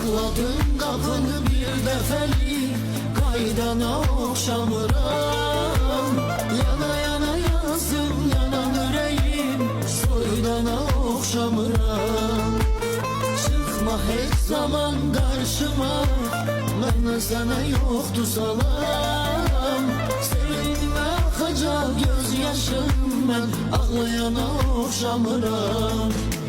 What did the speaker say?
Tıkladım qapını bir dəfəlik, qaydana oxşamıram. Yana yana yazım, yanan ürəyim, soydana oxşamıram. Çıxma heç zaman qarşıma, məndən sənə yoxdur salam. Sevinmə axacaq göz yaşım, mən ağlayana oxşamıram.